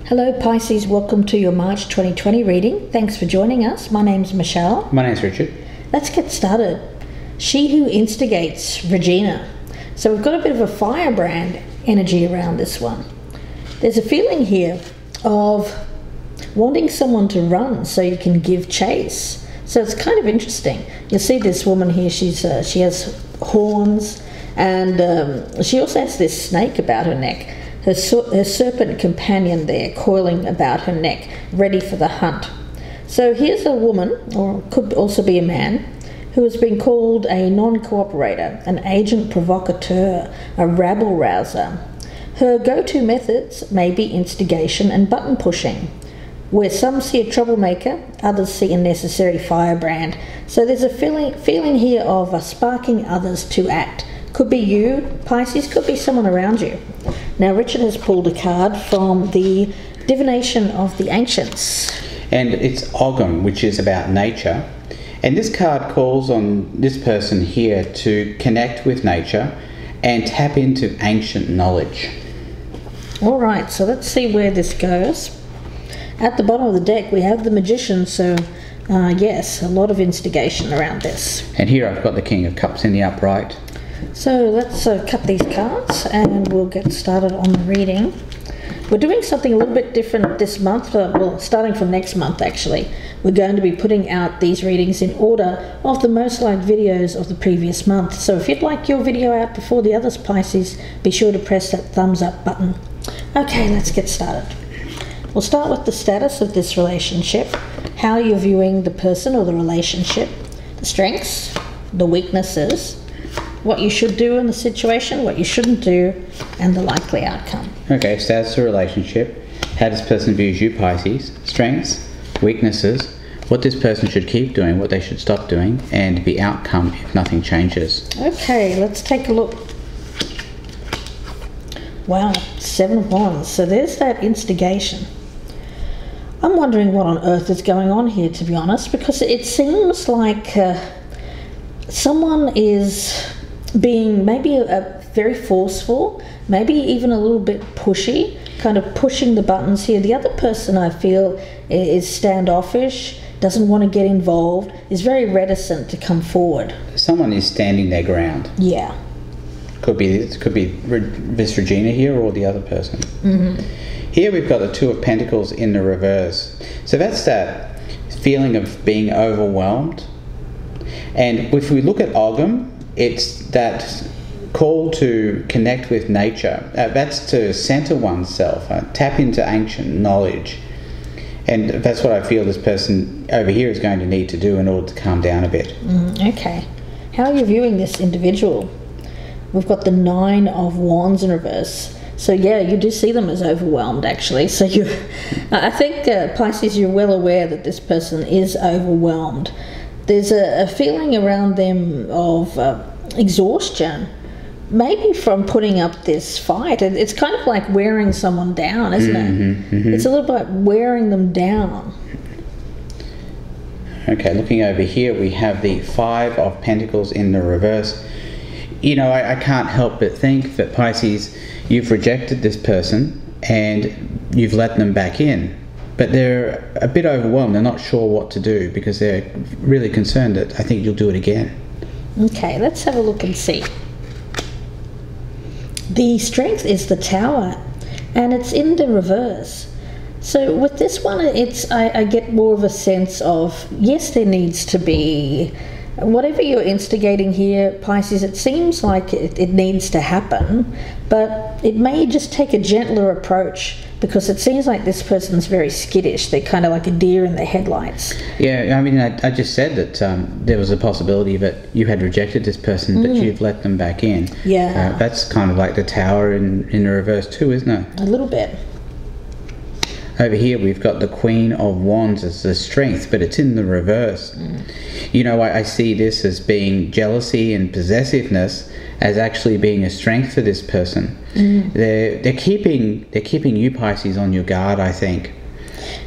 Hello Pisces, welcome to your March 2020 reading. Thanks for joining us. My name's Michelle. My name's Richard. Let's get started. She who instigates, Regina. So we've got a bit of a firebrand energy around this one. There's a feeling here of wanting someone to run so you can give chase. So it's kind of interesting. You'll see this woman here, she has horns, and she also has this snake about her neck. Her serpent companion there coiling about her neck, ready for the hunt. So here's a woman, or could also be a man, who has been called a non-cooperator, an agent provocateur, a rabble-rouser. Her go-to methods may be instigation and button pushing. Where some see a troublemaker, others see a necessary firebrand. So there's a feeling here of sparking others to act. Could be you, Pisces, could be someone around you. Now, Richard has pulled a card from the Divination of the Ancients. And it's Ogham, which is about nature. And this card calls on this person here to connect with nature and tap into ancient knowledge. All right, so let's see where this goes. At the bottom of the deck, we have the Magician, so yes, a lot of instigation around this. And here I've got the King of Cups in the upright. So let's cut these cards and we'll get started on the reading. We're doing something a little bit different this month, well, starting from next month actually. We're going to be putting out these readings in order of the most liked videos of the previous month. So if you'd like your video out before the others, Pisces, be sure to press that thumbs up button. Okay, let's get started. We'll start with the status of this relationship, how you're viewing the person or the relationship, the strengths, the weaknesses, what you should do in the situation, what you shouldn't do, and the likely outcome. Okay, status of the relationship, how this person views you, Pisces, strengths, weaknesses, what this person should keep doing, what they should stop doing, and the outcome if nothing changes. Okay, let's take a look. Wow, 7 of Wands. So there's that instigation. I'm wondering what on earth is going on here, to be honest, because it seems like someone is being maybe very forceful, maybe even a little bit pushy, kind of pushing the buttons here. The other person, I feel, is standoffish, doesn't want to get involved, is very reticent to come forward. Someone is standing their ground. Yeah. Could be this Regina here or the other person. Mm-hmm. Here we've got the Two of Pentacles in the reverse. So that's that feeling of being overwhelmed. And if we look at Ogham, it's that call to connect with nature. That's to center oneself, tap into ancient knowledge. And that's what I feel this person over here is going to need to do in order to calm down a bit. Okay. How are you viewing this individual? We've got the 9 of Wands in reverse. So yeah, you do see them as overwhelmed actually. So I think Pisces, you're well aware that this person is overwhelmed. There's a feeling around them of exhaustion, maybe from putting up this fight. It's kind of like wearing someone down, isn't it? Mm-hmm. It's a little bit wearing them down. Okay, looking over here, we have the 5 of Pentacles in the reverse. You know, I can't help but think that Pisces, you've rejected this person and you've let them back in. But they're a bit overwhelmed. They're not sure what to do because they're really concerned that I think you'll do it again. Okay, let's have a look and see. The strength is the Tower and it's in the reverse. So with this one, I get more of a sense of, yes, there needs to be, whatever you're instigating here, Pisces, it seems like it needs to happen, but it may just take a gentler approach because it seems like this person's very skittish. They're kind of like a deer in the headlights. Yeah, I mean, I just said that there was a possibility that you had rejected this person, but you've let them back in. Yeah. That's kind of like the Tower in the reverse too, isn't it? A little bit. Over here we've got the Queen of Wands as the strength, but it's in the reverse. You know, I see this as being jealousy and possessiveness as actually being a strength for this person. They're keeping you, Pisces, on your guard, I think.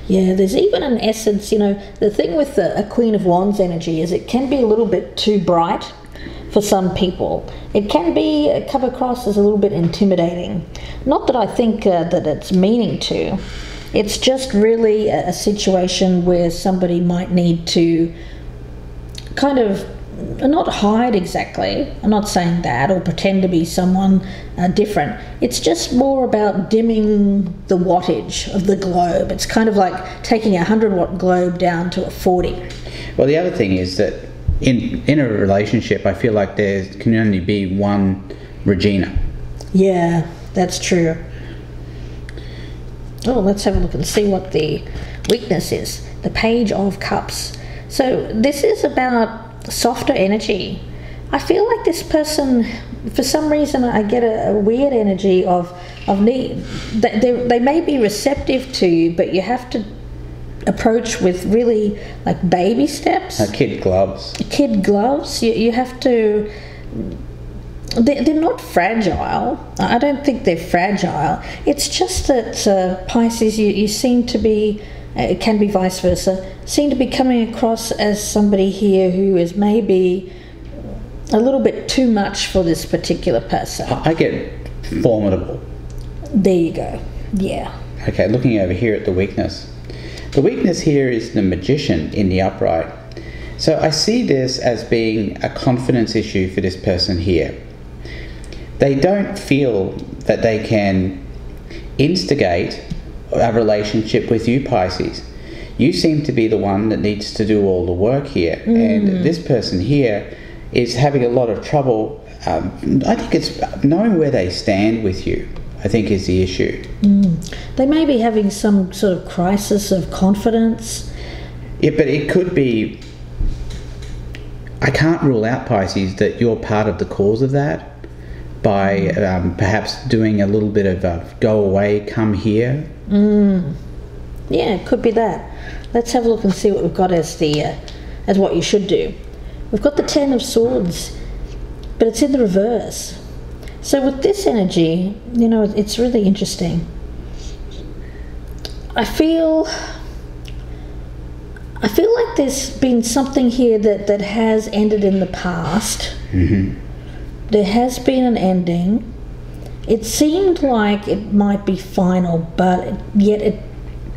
Yeah, there's even an essence, you know, the thing with a Queen of Wands energy is it can be a little bit too bright for some people. It can be come across as a little bit intimidating. Not that I think that it's meaning to, It's just really a situation where somebody might need to kind of not hide exactly. I'm not saying that, or pretend to be someone different. It's just more about dimming the wattage of the globe. It's kind of like taking a 100-watt globe down to a 40. Well, the other thing is that in a relationship, I feel like there can only be one Regina. Yeah, that's true. Oh, let's have a look and see what the weakness is. The Page of Cups. So this is about softer energy. I feel like this person, for some reason, I get a weird energy of need. They may be receptive to you, but you have to approach with really like baby steps. Kid gloves. Kid gloves. You have to. They're not fragile. I don't think they're fragile. It's just that Pisces, you seem to be, it can be vice versa, seem to be coming across as somebody here who is maybe a little bit too much for this particular person. I get formidable. There you go. Yeah. Okay, looking over here at the weakness. The weakness here is the Magician in the upright. So I see this as being a confidence issue for this person here. They don't feel that they can instigate a relationship with you, Pisces. You seem to be the one that needs to do all the work here. And this person here is having a lot of trouble. I think it's knowing where they stand with you, I think, is the issue. They may be having some sort of crisis of confidence. Yeah, but it could be... I can't rule out, Pisces, that you're part of the cause of that by perhaps doing a little bit of go away, come here. Yeah, it could be that. Let's have a look and see what we've got as what you should do. We've got the Ten of Swords, but it's in the reverse. So with this energy, you know, it's really interesting. I feel like there's been something here that has ended in the past. There has been an ending. It seemed like it might be final, but yet it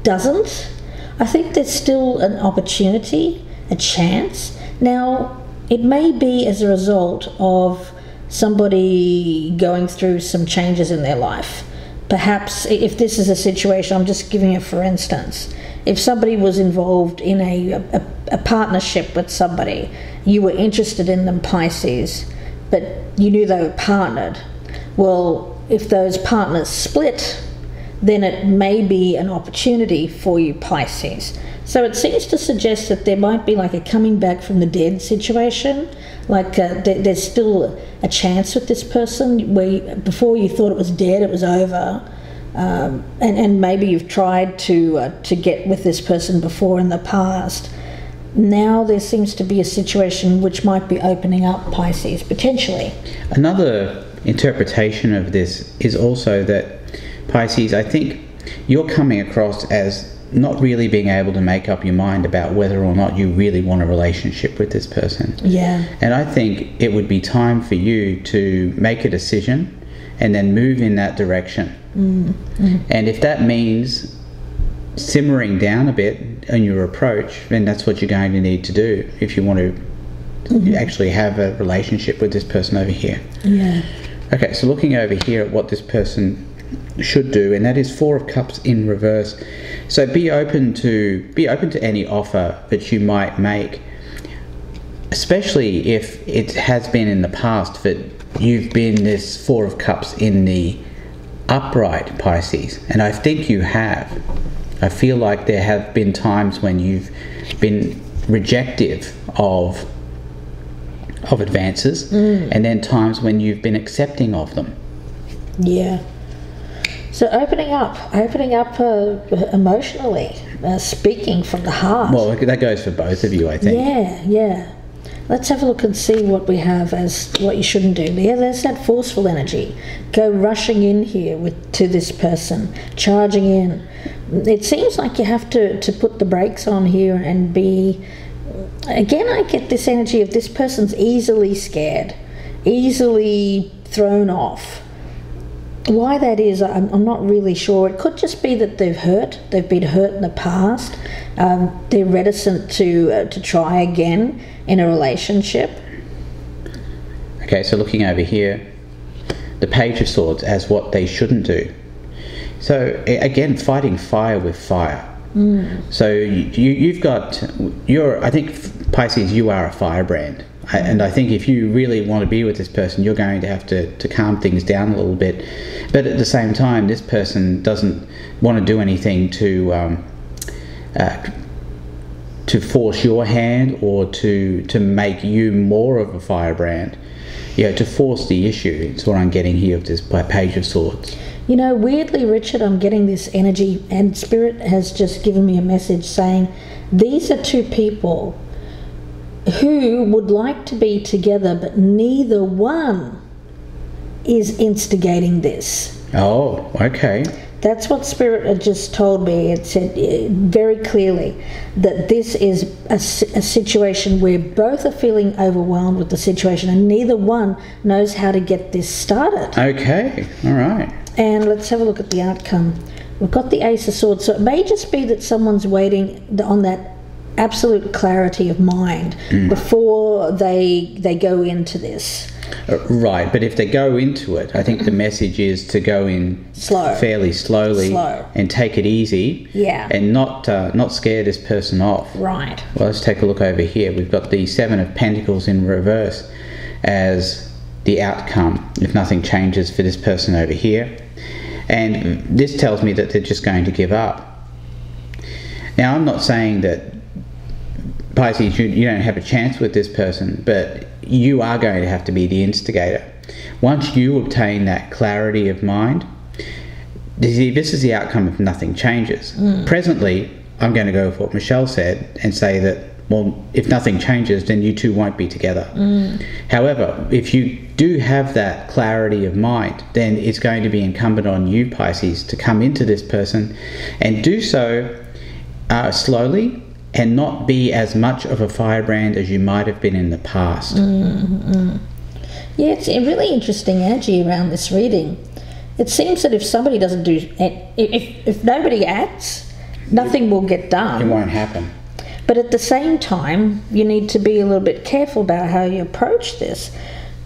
doesn't. I think there's still an opportunity, a chance. Now, it may be as a result of somebody going through some changes in their life. Perhaps if this is a situation, I'm just giving it for instance, if somebody was involved in a partnership with somebody, you were interested in them, Pisces, but you knew they were partnered. Well, if those partners split, then it may be an opportunity for you, Pisces. So it seems to suggest that there might be like a coming back from the dead situation, like there's still a chance with this person where before you thought it was dead, it was over. And maybe you've tried to get with this person before in the past. Now there seems to be a situation which might be opening up, Pisces, potentially. Another interpretation of this is also that, Pisces, I think you're coming across as not really being able to make up your mind about whether or not you really want a relationship with this person. Yeah. And I think it would be time for you to make a decision and then move in that direction. And if that means simmering down a bit in your approach, then that's what you're going to need to do if you want to actually have a relationship with this person over here. Yeah. Okay, so looking over here at what this person should do, and that is Four of Cups in reverse. So be open to any offer that you might make, especially if it has been in the past that you've been this Four of Cups in the upright, Pisces, and I think you have. I feel like there have been times when you've been rejective of advances, and then times when you've been accepting of them. Yeah. So opening up emotionally, speaking from the heart. Well, that goes for both of you, I think. Yeah. Let's have a look and see what we have as what you shouldn't do. Yeah, there's that forceful energy. Go rushing in here to this person, charging in. It seems like you have to put the brakes on here and be... Again, I get this energy of this person's easily scared, easily thrown off. Why that is, I'm not really sure. It could just be that they've been hurt in the past. They're reticent to try again in a relationship. Okay, so looking over here, the Page of Swords as what they shouldn't do. So again, fighting fire with fire. So I think Pisces, you are a firebrand. And I think if you really want to be with this person, you're going to have to calm things down a little bit. But at the same time, this person doesn't want to do anything to force your hand or to make you more of a firebrand. To force the issue. It's what I'm getting here with this Page of Swords. Weirdly, Richard, I'm getting this energy, and Spirit has just given me a message saying these are two people who would like to be together, but neither one is instigating this. Oh, okay. That's what Spirit had just told me. It said very clearly that this is a situation where both are feeling overwhelmed with the situation and neither one knows how to get this started. Okay, all right. And let's have a look at the outcome. We've got the Ace of Swords, so it may just be that someone's waiting on that absolute clarity of mind before they go into this. Right, but if they go into it, I think the message is to go in fairly slowly and take it easy, and not scare this person off. Right. Well, let's take a look over here. We've got the Seven of Pentacles in reverse as the outcome if nothing changes for this person over here, and this tells me that they're just going to give up. Now, I'm not saying that Pisces, you don't have a chance with this person, but you are going to have to be the instigator. Once you obtain that clarity of mind, this is the outcome if nothing changes. Presently, I'm going to go with what Michelle said and say that, well, if nothing changes, then you two won't be together. However, if you do have that clarity of mind, then it's going to be incumbent on you, Pisces, to come into this person and do so slowly, and not be as much of a firebrand as you might have been in the past. Yeah, it's a really interesting energy around this reading. It seems that if somebody doesn't do, if nobody acts, nothing will get done. It won't happen. But at the same time, you need to be a little bit careful about how you approach this,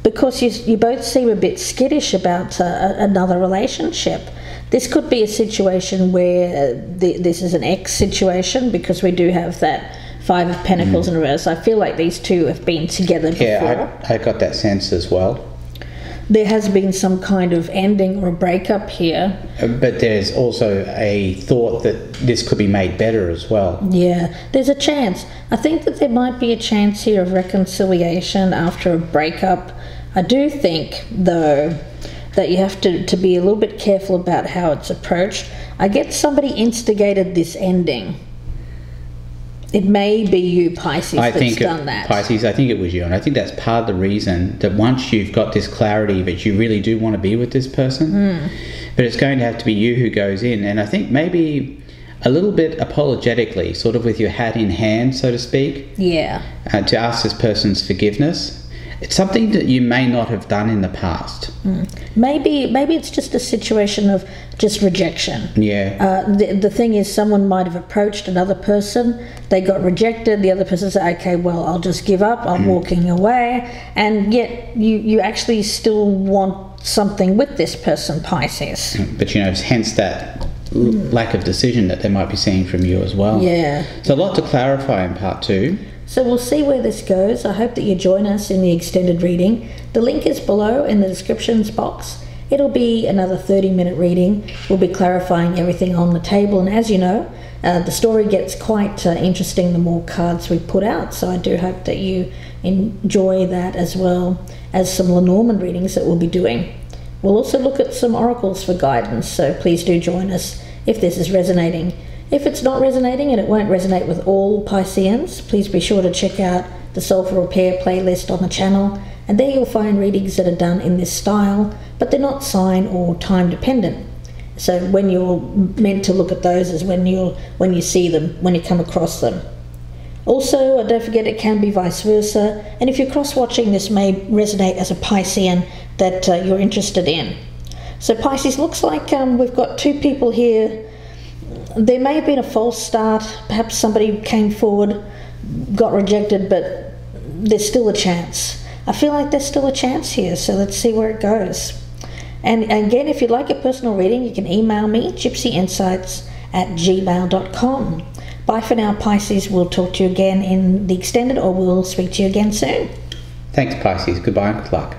because you both seem a bit skittish about another relationship. This could be a situation where this is an ex situation, because we do have that Five of Pentacles in reverse. I feel like these two have been together before. Yeah, I got that sense as well. There has been some kind of ending or a breakup here. But there's also a thought that this could be made better as well. Yeah, there's a chance. I think that there might be a chance here of reconciliation after a breakup. I do think, though, that you have to be a little bit careful about how it's approached. I get somebody instigated this ending. It may be you, Pisces, that's done that. Pisces, I think it was you. And I think that's part of the reason that once you've got this clarity that you really do want to be with this person, but it's going to have to be you who goes in. And I think maybe a little bit apologetically, sort of with your hat in hand, so to speak, to ask this person's forgiveness. It's something that you may not have done in the past. Maybe it's just a situation of just rejection. Yeah. The thing is, someone might have approached another person, they got rejected, the other person said, okay, well, I'll just give up, I'm walking away, and yet you actually still want something with this person, Pisces. But hence that lack of decision that they might be seeing from you as well. Yeah. So a lot to clarify in part 2. So we'll see where this goes. I hope that you join us in the extended reading. The link is below in the descriptions box. It'll be another 30-minute reading. We'll be clarifying everything on the table. And as you know, the story gets quite interesting the more cards we put out. So I do hope that you enjoy that, as well as some Lenormand readings that we'll be doing. We'll also look at some oracles for guidance. So please do join us if this is resonating. If it's not resonating, and it won't resonate with all Pisceans, please be sure to check out the Soul for Repair playlist on the channel, and there you'll find readings that are done in this style, but they're not sign or time dependent. So when you're meant to look at those is when you see them, when you come across them. Also, don't forget it can be vice versa, and if you're cross-watching, this may resonate as a Piscean that you're interested in. So Pisces, looks like we've got two people here. There may have been a false start. Perhaps somebody came forward, got rejected, but there's still a chance. I feel like there's still a chance here, so let's see where it goes. And again, if you'd like a personal reading, you can email me, gypsyinsights@gmail.com. Bye for now, Pisces. We'll talk to you again in the extended, or we'll speak to you again soon. Thanks, Pisces. Goodbye and good luck.